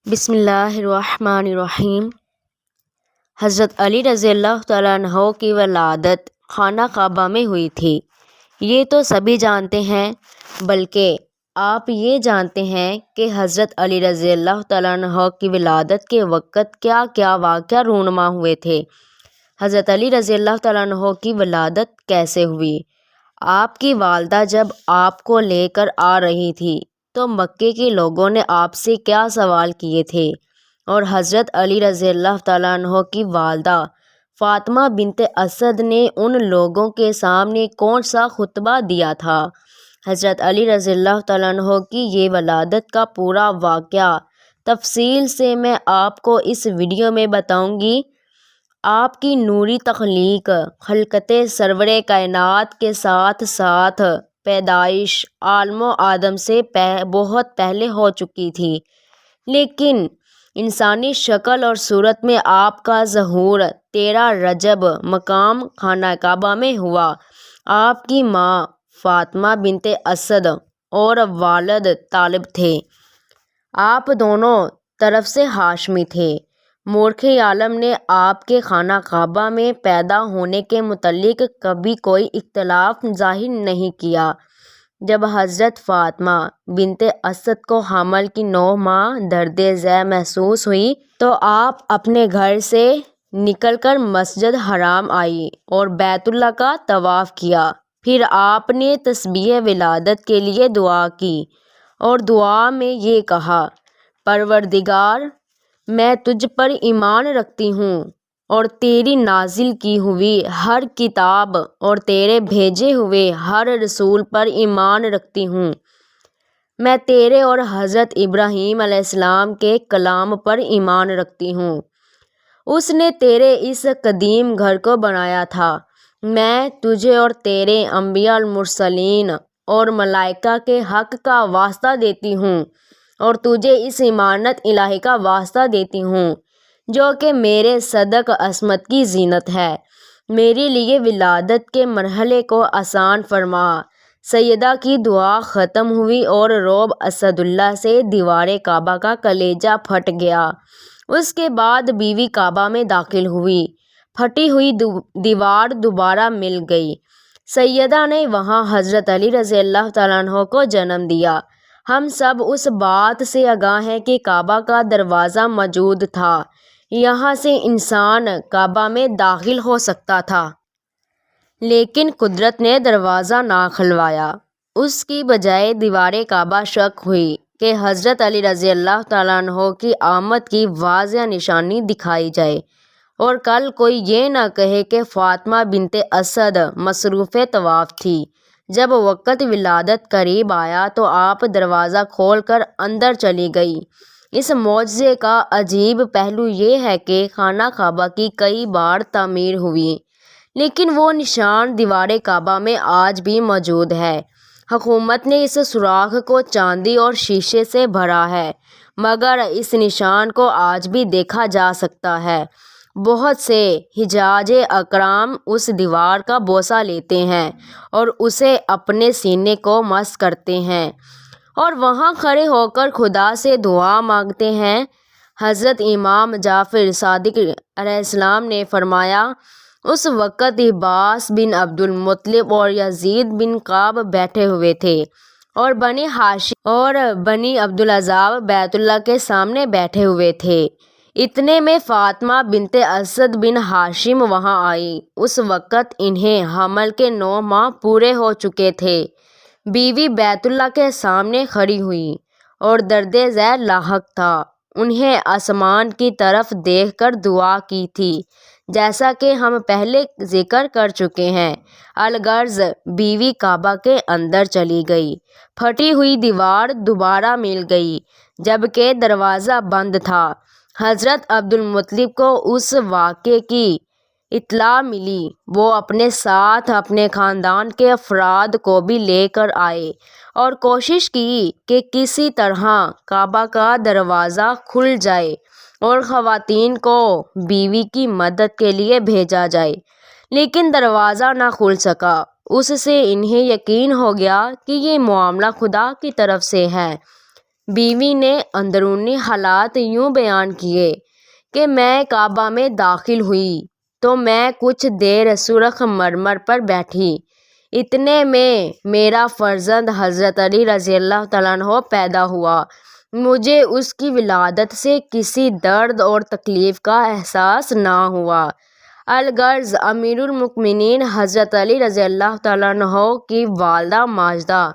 بسم اللہ الرحمن الرحیم۔ حضرت علی رضی اللہ تعالیٰ عنہ کی ولادت خانہ کعبہ میں ہوئی تھی، یہ تو سبھی جانتے ہیں، بلکہ آپ یہ جانتے ہیں کہ حضرت علی رضی اللہ تعالیٰ عنہ کی ولادت کے وقت کیا کیا واقعہ رونما ہوئے تھے؟ حضرت علی رضی اللہ تعالیٰ عنہ کی ولادت کیسے ہوئی؟ آپ کی والدہ جب آپ کو لے کر آ رہی تھی تو مکے کے لوگوں نے آپ سے کیا سوال کیے تھے، اور حضرت علی رضی اللہ تعالیٰ عنہ کی والدہ فاطمہ بنت اسد نے ان لوگوں کے سامنے کون سا خطبہ دیا تھا؟ حضرت علی رضی اللہ تعالیٰ عنہ کی یہ ولادت کا پورا واقعہ تفصیل سے میں آپ کو اس ویڈیو میں بتاؤں گی۔ آپ کی نوری تخلیق، خلقت سرور کائنات کے ساتھ ساتھ پیدائش عالم و آدم سے بہت پہلے ہو چکی تھی، لیکن انسانی شکل اور صورت میں آپ کا ظہور 13 رجب مقام خانہ کعبہ میں ہوا۔ آپ کی ماں فاطمہ بنت اسد اور والد طالب تھے۔ آپ دونوں طرف سے ہاشمی تھے۔ مورخ عالم نے آپ کے خانہ کعبہ میں پیدا ہونے کے متعلق کبھی کوئی اختلاف ظاہر نہیں کیا۔ جب حضرت فاطمہ بنت اسد کو حمل کی 9 ماہ درد ذیل محسوس ہوئی تو آپ اپنے گھر سے نکل کر مسجد حرام آئی اور بیت اللہ کا طواف کیا۔ پھر آپ نے تسبیح ولادت کے لیے دعا کی اور دعا میں یہ کہا: پروردگار، میں تجھ پر ایمان رکھتی ہوں اور تیری نازل کی ہوئی ہر کتاب اور تیرے بھیجے ہوئے ہر رسول پر ایمان رکھتی ہوں۔ میں تیرے اور حضرت ابراہیم علیہ السلام کے کلام پر ایمان رکھتی ہوں، اس نے تیرے اس قدیم گھر کو بنایا تھا۔ میں تجھے اور تیرے انبیاء المرسلین اور ملائکہ کے حق کا واسطہ دیتی ہوں اور تجھے اس امانت الہی کا واسطہ دیتی ہوں جو کہ میرے صدق عصمت کی زینت ہے۔ میرے لیے ولادت کے مرحلے کو آسان فرما۔ سیدہ کی دعا ختم ہوئی اور رعب اسد اللہ سے دیوار کعبہ کا کلیجہ پھٹ گیا۔ اس کے بعد بیوی کعبہ میں داخل ہوئی، پھٹی ہوئی دیوار دوبارہ مل گئی۔ سیدہ نے وہاں حضرت علی رضی اللہ تعالیٰ عنہ کو جنم دیا۔ ہم سب اس بات سے آگاہ ہیں کہ کعبہ کا دروازہ موجود تھا، یہاں سے انسان کعبہ میں داخل ہو سکتا تھا، لیکن قدرت نے دروازہ نہ کھلوایا۔ اس کی بجائے دیوار کعبہ شق ہوئی کہ حضرت علی رضی اللہ تعالیٰ عنہ کی آمد کی واضح نشانی دکھائی جائے، اور کل کوئی یہ نہ کہے کہ فاطمہ بنت اسد مصروف طواف تھی۔ جب وقت ولادت قریب آیا تو آپ دروازہ کھول کر اندر چلی گئی۔ اس معجزے کا عجیب پہلو یہ ہے کہ خانہ کعبہ کی کئی بار تعمیر ہوئی، لیکن وہ نشان دیوار کعبہ میں آج بھی موجود ہے۔ حکومت نے اس سوراخ کو چاندی اور شیشے سے بھرا ہے، مگر اس نشان کو آج بھی دیکھا جا سکتا ہے۔ بہت سے حجاج اکرام اس دیوار کا بوسہ لیتے ہیں اور اسے اپنے سینے کو مس کرتے ہیں اور وہاں کھڑے ہو کر خدا سے دعا مانگتے ہیں۔ حضرت امام جعفر صادق علیہ السلام نے فرمایا: اس وقت عباس بن عبد المطلب اور یزید بن کعب بیٹھے ہوئے تھے اور بنی ہاشم اور بنی عبدالعزاب بیت اللہ کے سامنے بیٹھے ہوئے تھے۔ اتنے میں فاطمہ بنت اسد بن ہاشم وہاں آئی۔ اس وقت انہیں حمل کے 9 ماہ پورے ہو چکے تھے۔ بیوی بیت اللہ کے سامنے کھڑی ہوئی اور درد ذیل لاحق تھا۔ انہیں آسمان کی طرف دیکھ کر دعا کی تھی، جیسا کہ ہم پہلے ذکر کر چکے ہیں۔ الغرض بیوی کعبہ کے اندر چلی گئی، پھٹی ہوئی دیوار دوبارہ مل گئی، جبکہ دروازہ بند تھا۔ حضرت عبد المطلب کو اس واقعے کی اطلاع ملی۔ وہ اپنے ساتھ اپنے خاندان کے افراد کو بھی لے کر آئے اور کوشش کی کہ کسی طرح کعبہ کا دروازہ کھل جائے اور خواتین کو بیوی کی مدد کے لیے بھیجا جائے، لیکن دروازہ نہ کھل سکا۔ اس سے انہیں یقین ہو گیا کہ یہ معاملہ خدا کی طرف سے ہے۔ بیوی نے اندرونی حالات یوں بیان کیے کہ میں کعبہ میں داخل ہوئی تو میں کچھ دیر سرخ مرمر پر بیٹھی، اتنے میں میرا فرزند حضرت علی رضی اللہ تعالیٰ عنہ پیدا ہوا۔ مجھے اس کی ولادت سے کسی درد اور تکلیف کا احساس نہ ہوا۔ الغرض امیر المؤمنین حضرت علی رضی اللہ تعالیٰ عنہ کی والدہ ماجدہ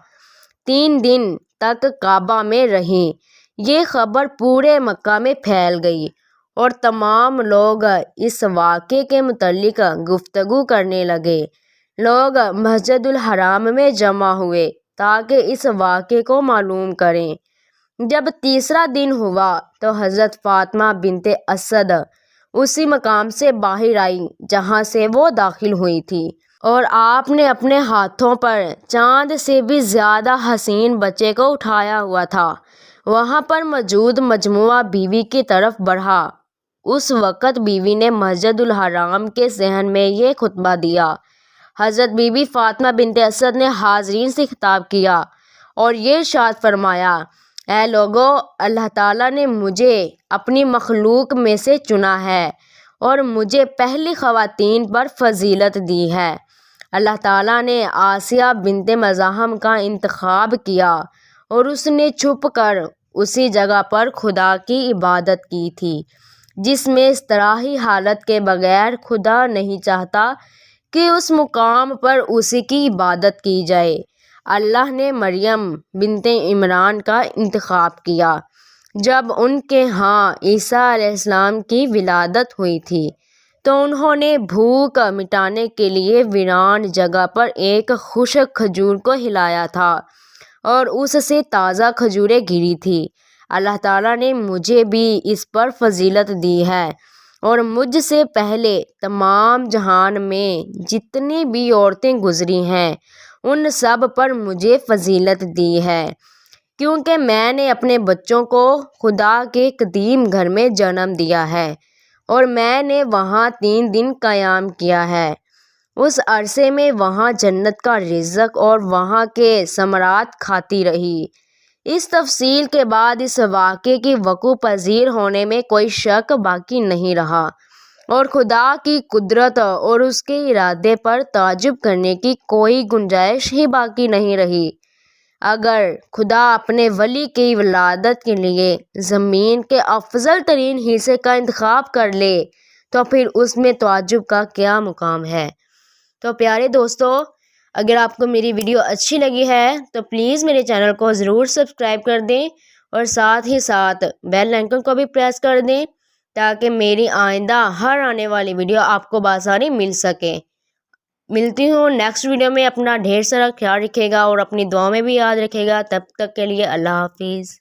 3 دن تک کعبہ میں رہیں۔ یہ خبر پورے مکہ میں پھیل گئی اور تمام لوگ اس واقعے کے متعلق گفتگو کرنے لگے۔ لوگ مسجد الحرام میں جمع ہوئے تاکہ اس واقعے کو معلوم کریں۔ جب تیسرا دن ہوا تو حضرت فاطمہ بنت اسد اسی مقام سے باہر آئی جہاں سے وہ داخل ہوئی تھی، اور آپ نے اپنے ہاتھوں پر چاند سے بھی زیادہ حسین بچے کو اٹھایا ہوا تھا۔ وہاں پر موجود مجموعہ بیوی کی طرف بڑھا۔ اس وقت بیوی نے مسجد الحرام کے صحن میں یہ خطبہ دیا۔ حضرت بی بی فاطمہ بنت اسد نے حاضرین سے خطاب کیا اور یہ ارشاد فرمایا، اے لوگو، اللہ تعالیٰ نے مجھے اپنی مخلوق میں سے چنا ہے اور مجھے پہلی خواتین پر فضیلت دی ہے۔ اللہ تعالیٰ نے آسیہ بنت مزاحم کا انتخاب کیا اور اس نے چھپ کر اسی جگہ پر خدا کی عبادت کی تھی جس میں اضطراحی حالت کے بغیر خدا نہیں چاہتا کہ اس مقام پر اسی کی عبادت کی جائے۔ اللہ نے مریم بنت عمران کا انتخاب کیا جب ان کے ہاں عیسیٰ علیہ السلام کی ولادت ہوئی تھی تو انہوں نے بھوک مٹانے کے لیے ویران جگہ پر ایک خشک کھجور کو ہلایا تھا اور اس سے تازہ کھجوریں گری تھی۔ اللہ تعالیٰ نے مجھے بھی اس پر فضیلت دی ہے اور مجھ سے پہلے تمام جہان میں جتنی بھی عورتیں گزری ہیں ان سب پر مجھے فضیلت دی ہے، کیونکہ میں نے اپنے بچوں کو خدا کے قدیم گھر میں جنم دیا ہے اور میں نے وہاں 3 دن قیام کیا ہے۔ اس عرصے میں وہاں جنت کا رزق اور وہاں کے ثمرات کھاتی رہی۔ اس تفصیل کے بعد اس واقعے کی وقوع پذیر ہونے میں کوئی شک باقی نہیں رہا اور خدا کی قدرت اور اس کے ارادے پر تعجب کرنے کی کوئی گنجائش ہی باقی نہیں رہی۔ اگر خدا اپنے ولی کی ولادت کے لیے زمین کے افضل ترین حصے کا انتخاب کر لے تو پھر اس میں تعجب کا کیا مقام ہے۔ تو پیارے دوستو، اگر آپ کو میری ویڈیو اچھی لگی ہے تو پلیز میرے چینل کو ضرور سبسکرائب کر دیں اور ساتھ ہی ساتھ بیل آئیکن کو بھی پریس کر دیں تاکہ میری آئندہ ہر آنے والی ویڈیو آپ کو بآسانی مل سکے۔ ملتی ہوں نیکسٹ ویڈیو میں۔ اپنا ڈھیر سارا خیال رکھے گا اور اپنی دعاؤں میں بھی یاد رکھے گا۔ تب تک کے لیے اللہ حافظ۔